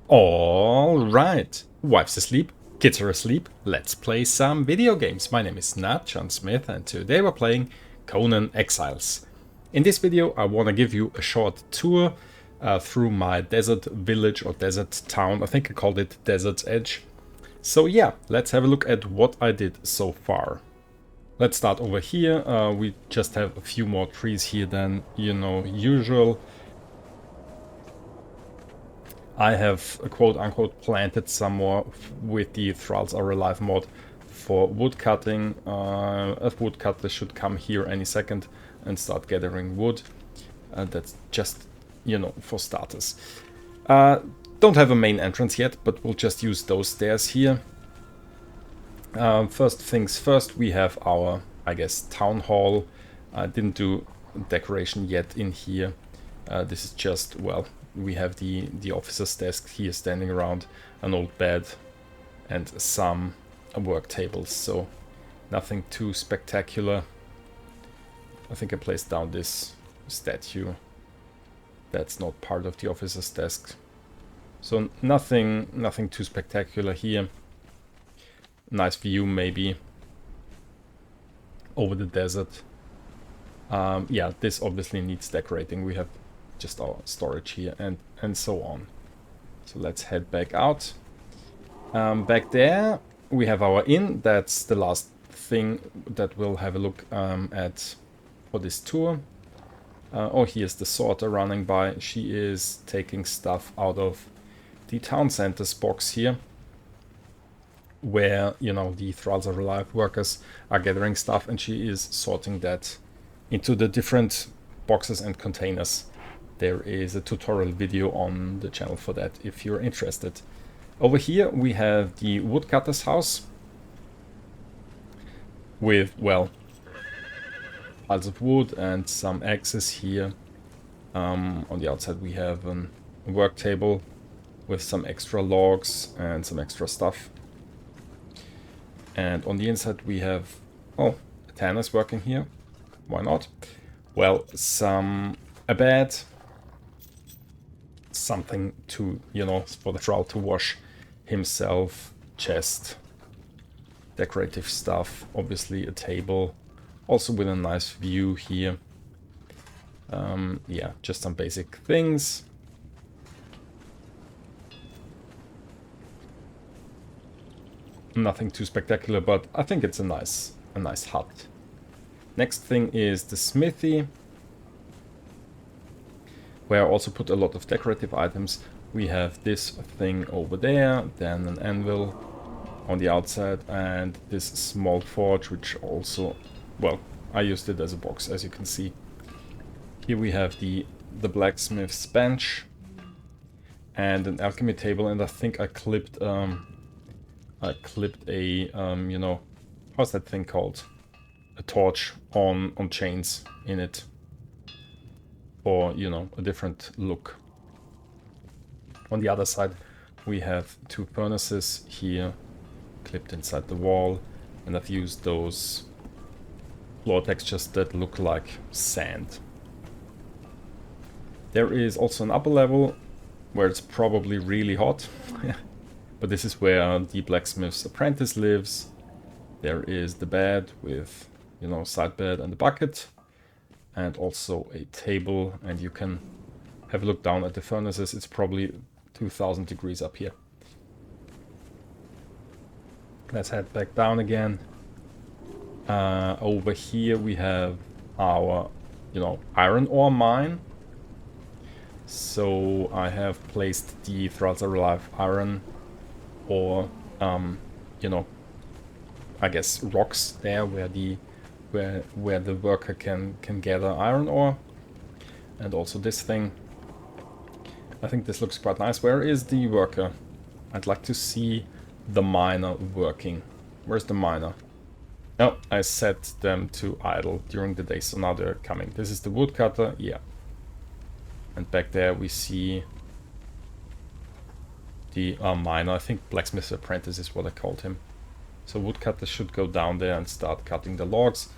Alright, wife's asleep, kids are asleep, let's play some video games. My name is Nat John Smith and today we're playing Conan Exiles. In this video I want to give you a short tour through my desert village or desert town. I think I called it Desert's Edge. So yeah, let's have a look at what I did so far. Let's start over here. We just have a few more trees here than, usual. I have quote-unquote planted some more with the Thralls Are Alive mod for wood cutting. A woodcutter should come here any second and start gathering wood. That's just, for starters. Don't have a main entrance yet, but we'll just use those stairs here. First things first, we have our, I guess, town hall. I didn't do decoration yet in here. This is just, well, we have the officer's desk here standing around, an old bed and some work tables, so nothing too spectacular. I think I placed down this statue. That's not part of the officer's desk. So nothing too spectacular here. Nice view maybe over the desert. Yeah, this obviously needs decorating. We have just our storage here and so on. So let's head back out. Back there we have our inn. That's the last thing that we'll have a look at for this tour. Oh, here's the sorter running by. She is taking stuff out of the town center's box here, where, the Thralls Are Alive workers are gathering stuff, and she is sorting that into the different boxes and containers. There is a tutorial video on the channel for that if you're interested. Over here we have the woodcutter's house with, well, piles of wood and some axes here. On the outside we have a work table with some extra logs and some extra stuff. And on the inside we have, oh, a tanner's working here. Why not? Well, a bed, something to, for the Thrall to wash himself, chest, decorative stuff, obviously a table, also with a nice view here. Yeah, just some basic things. Nothing too spectacular, but I think it's a nice hut. Next thing is the Smithy, where I also put a lot of decorative items. We have this thing over there, then an anvil on the outside, and this small forge, which also, well, I used it as a box, as you can see. Here we have the blacksmith's bench and an alchemy table, and I think I clipped a how's that thing called? A torch on chains in it. Or, a different look. On the other side we have two furnaces here clipped inside the wall, and I've used those floor textures that look like sand. There is also an upper level where it's probably really hot. But this is where the blacksmith's apprentice lives. There is the bed with, side bed and a bucket. And also a table, and you can have a look down at the furnaces. It's probably 2000 degrees up here. Let's head back down again. Over here we have our, iron ore mine. So I have placed the Thralls Are Alive iron ore, I guess rocks there where the worker can gather iron ore. And also this thing. I think this looks quite nice. Where is the worker? I'd like to see the miner working. Where's the miner? Oh, I set them to idle during the day, so now they're coming. This is the woodcutter, yeah. And back there we see the miner. I think blacksmith's apprentice is what I called him. So woodcutter should go down there and start cutting the logs.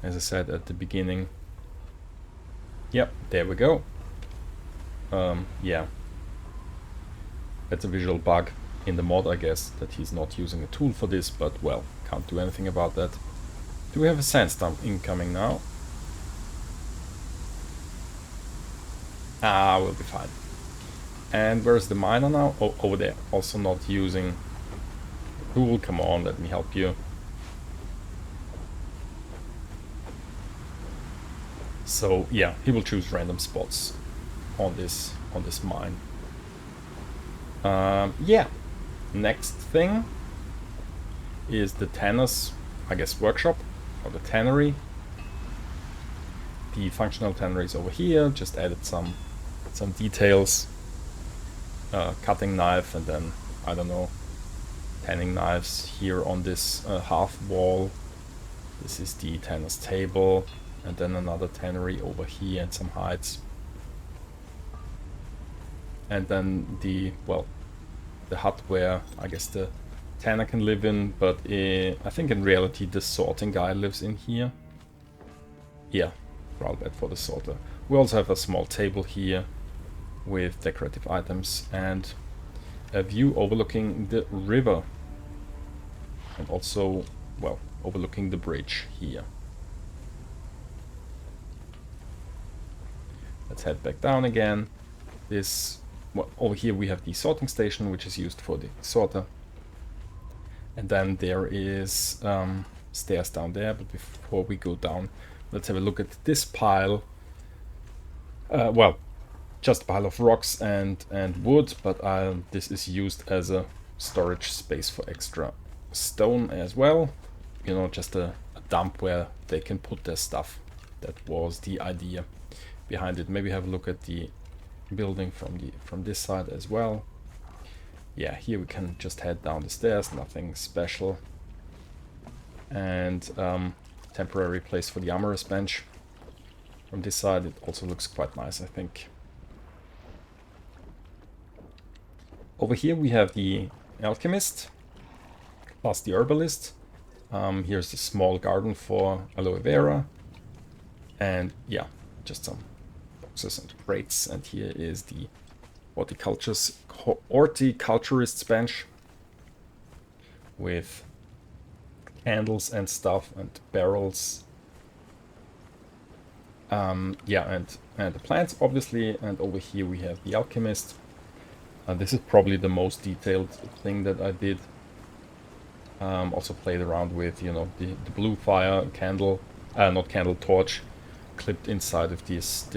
As I said at the beginning. Yep, there we go. Yeah. That's a visual bug in the mod, I guess, that he's not using a tool for this, but well, can't do anything about that. Do we have a sandstorm incoming now? Ah, we'll be fine. And where's the miner now? Oh, over there. Also not using tool. Come on, let me help you. So yeah, he will choose random spots on this mine. Yeah. Next thing is the tanner's, I guess, workshop, or the tannery. The functional tannery is over here. Just added some details. Cutting knife, and then I don't know, tanning knives here on this half wall. This is the tanner's table, and then another tannery over here and some hides. And then the hut where I guess the tanner can live in, but I think in reality the sorting guy lives in here. Yeah, rather bad for the sorter. We also have a small table here with decorative items and a view overlooking the river, and also, well, overlooking the bridge here. Let's head back down again. Over here we have the sorting station, which is used for the sorter. And then there is stairs down there, but before we go down, let's have a look at this pile. Well, just a pile of rocks and wood, but this is used as a storage space for extra stone as well. You know, just a dump where they can put their stuff. That was the idea behind it. Maybe have a look at the building from this side as well. Yeah, here we can just head down the stairs, nothing special. And temporary place for the armorer's bench. From this side it also looks quite nice, I think. Over here we have the Alchemist, plus the Herbalist. Here's a small garden for aloe vera. And yeah, just some boxes and crates. And here is the horticulturist's bench with candles and stuff and barrels. Yeah, and the plants obviously. And over here we have the Alchemist. This is probably the most detailed thing that I did. Also played around with, you know, the blue fire candle, not candle, torch, clipped inside of this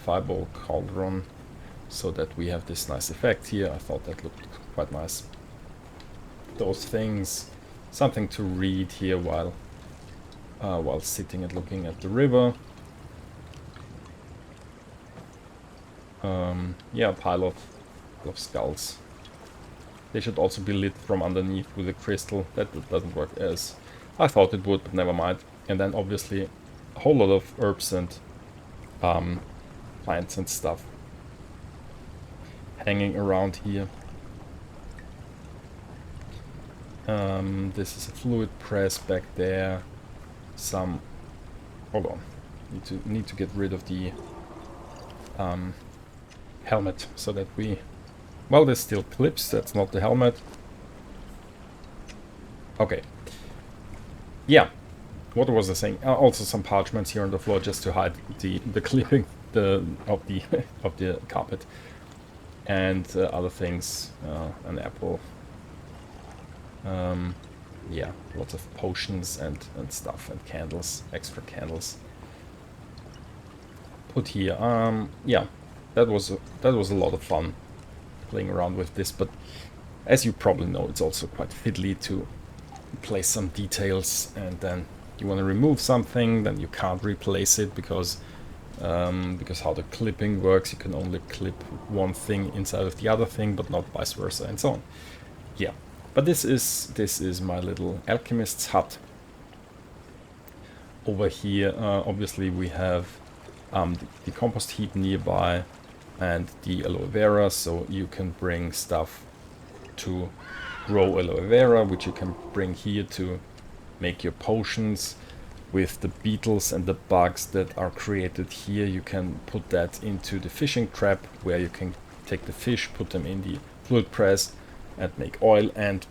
fireball cauldron, so that we have this nice effect here. I thought that looked quite nice. Those things, something to read here while sitting and looking at the river. Yeah, a pile of skulls. They should also be lit from underneath with a crystal. That doesn't work as I thought it would, but never mind. And then obviously a whole lot of herbs and plants and stuff hanging around here. This is a fluid press back there. Some... Hold on. Need to get rid of the helmet so that we... Well, there's still clips. That's not the helmet. Okay. Yeah. What was I saying? Also some parchments here on the floor just to hide the clipping of the carpet. And other things. An apple. Yeah, lots of potions and stuff, and candles, extra candles. Put here. Yeah, that was a lot of fun playing around with this, but as you probably know, it's also quite fiddly to place some details, and then you want to remove something, then you can't replace it because how the clipping works. You can only clip one thing inside of the other thing, but not vice versa, and so on. Yeah. But this is my little alchemist's hut. Over here, obviously, we have the compost heap nearby and the aloe vera, so you can bring stuff to grow aloe vera, which you can bring here to make your potions. With the beetles and the bugs that are created here, you can put that into the fishing trap, where you can take the fish, put them in the fluid press and make oil and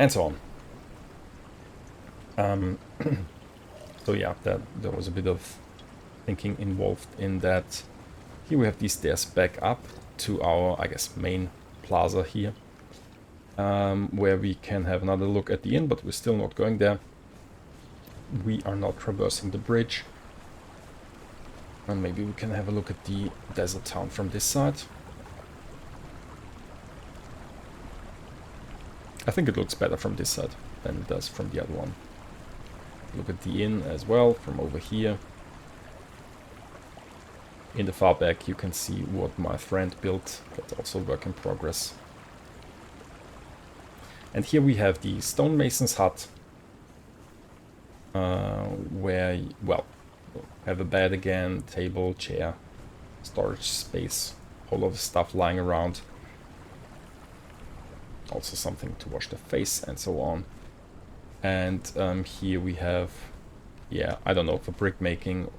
so on. So yeah, there was a bit of thinking involved in that. Here we have these stairs back up to our, I guess, main plaza here, where we can have another look at the inn, but we're still not going there. We are not traversing the bridge. And maybe we can have a look at the desert town from this side. I think it looks better from this side than it does from the other one. Look at the inn as well from over here. In the far back you can see what my friend built. That's also work in progress. And here we have the stonemason's hut. Where, well, have a bed again, table, chair, storage space, whole lot of stuff lying around. Also something to wash the face and so on. And here we have, yeah, I don't know, for brick making,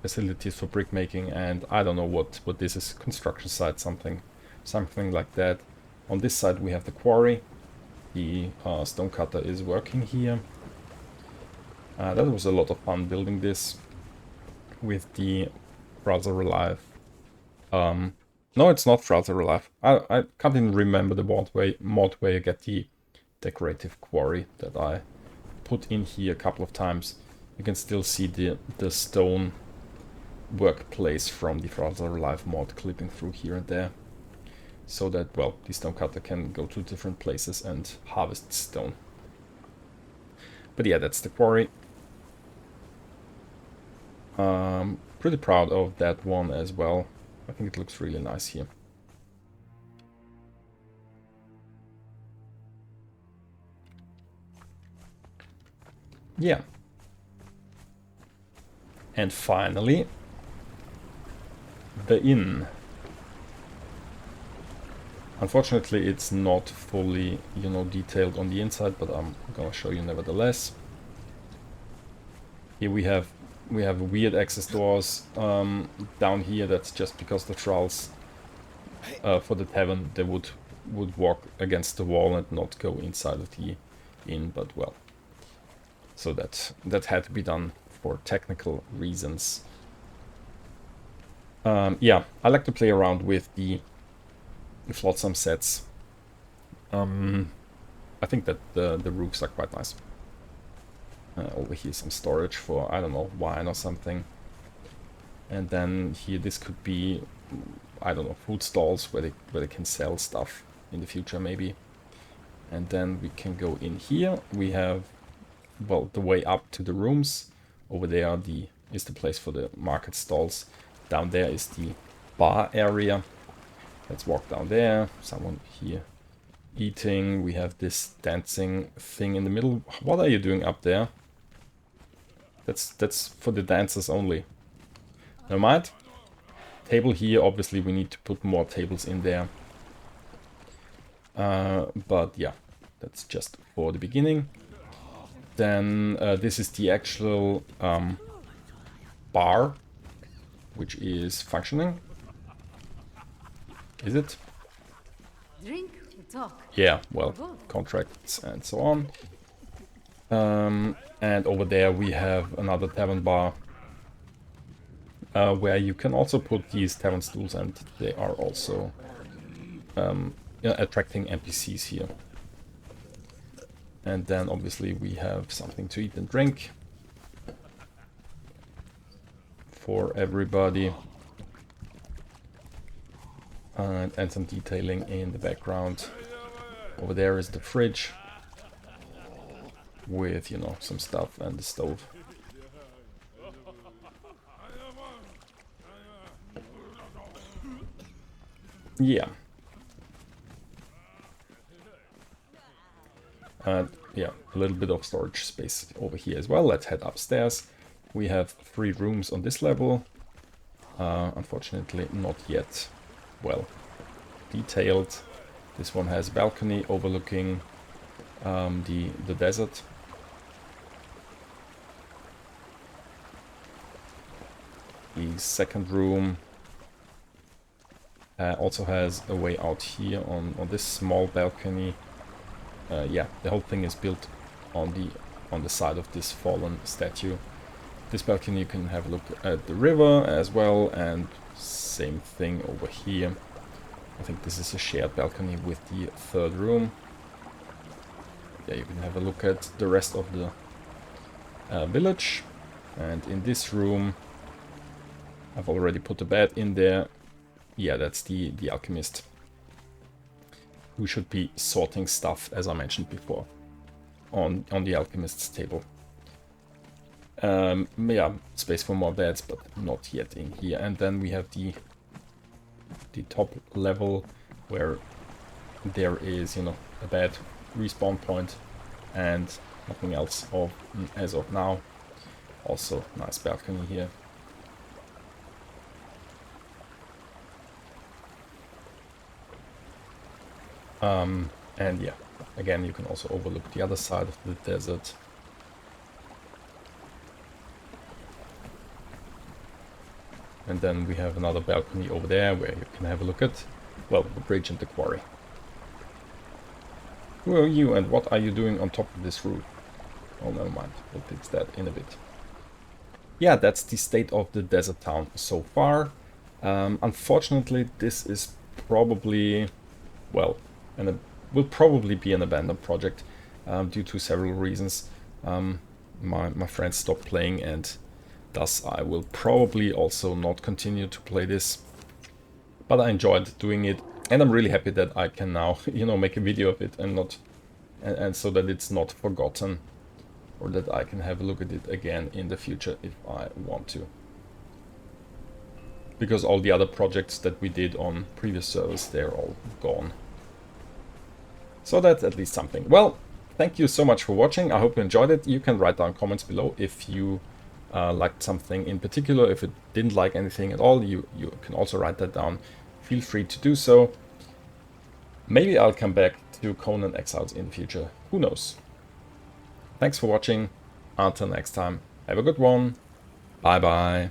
facilities for brick making, and I don't know what this is, construction site, something like that. On this side we have the quarry. The stonecutter is working here. That was a lot of fun building this with the browser alive. No, it's not browser alive. I can't even remember the mod where you get the decorative quarry that I put in here a couple of times. You can still see the stone workplace from the browser alive mod clipping through here and there. So that, well, the stonecutter can go to different places and harvest stone. But yeah, that's the quarry. Pretty proud of that one as well. I think it looks really nice here. Yeah. And finally, the inn. Unfortunately, it's not fully, you know, detailed on the inside, but I'm gonna show you nevertheless. Here we have weird access doors down here. That's just because the trolls for the tavern, they would walk against the wall and not go inside of the inn, but well, so that had to be done for technical reasons. Yeah, I like to play around with the flotsam sets. I think that the roofs are quite nice. Over here some storage for, I don't know, wine or something. And then here this could be, I don't know, food stalls where they can sell stuff in the future maybe. And then we can go in here. We have, well, the way up to the rooms. Over there is the place for the market stalls. Down there is the bar area. Let's walk down there. Someone here eating. We have this dancing thing in the middle. What are you doing up there? That's for the dancers only. Never mind. Table here. Obviously, we need to put more tables in there. But yeah, that's just for the beginning. Then this is the actual bar, which is functioning. Is it? Drink or talk? Yeah, well, contracts and so on. And over there we have another tavern bar where you can also put these tavern stools, and they are also attracting NPCs here. And then obviously we have something to eat and drink for everybody. And some detailing in the background. Over there is the fridge with, you know, some stuff, and the stove. Yeah. And yeah, a little bit of storage space over here as well. Let's head upstairs. We have 3 rooms on this level. Unfortunately, not yet well detailed. This one has a balcony overlooking the desert. The second room Also has a way out here on this small balcony. Yeah, the whole thing is built on the side of this fallen statue. This balcony you can have a look at the river as well, and same thing over here. I think this is a shared balcony with the third room. Yeah, you can have a look at the rest of the village. And in this room, I've already put a bed in there. Yeah, that's the Alchemist, who should be sorting stuff, as I mentioned before, on the Alchemist's table. Yeah, space for more beds, but not yet in here. And then we have the top level, where there is, you know, a bed, respawn point, and nothing else as of now. Also, nice balcony here. And yeah, again, you can also overlook the other side of the desert. And then we have another balcony over there where you can have a look at, well, the bridge and the quarry. Who are you and what are you doing on top of this roof? Oh, never mind. We'll fix that in a bit. Yeah, that's the state of the desert town so far. Unfortunately, this is probably, well, and will probably be an abandoned project due to several reasons. My friends stopped playing, and thus I will probably also not continue to play this. But I enjoyed doing it, and I'm really happy that I can now, you know, make a video of it and not, and so that it's not forgotten, or that I can have a look at it again in the future if I want to. Because all the other projects that we did on previous servers, they're all gone. So that's at least something. Well, thank you so much for watching. I hope you enjoyed it. You can write down comments below if you liked something in particular. If you didn't like anything at all, you can also write that down. Feel free to do so. Maybe I'll come back to Conan Exiles in the future. Who knows? Thanks for watching. Until next time, have a good one. Bye bye.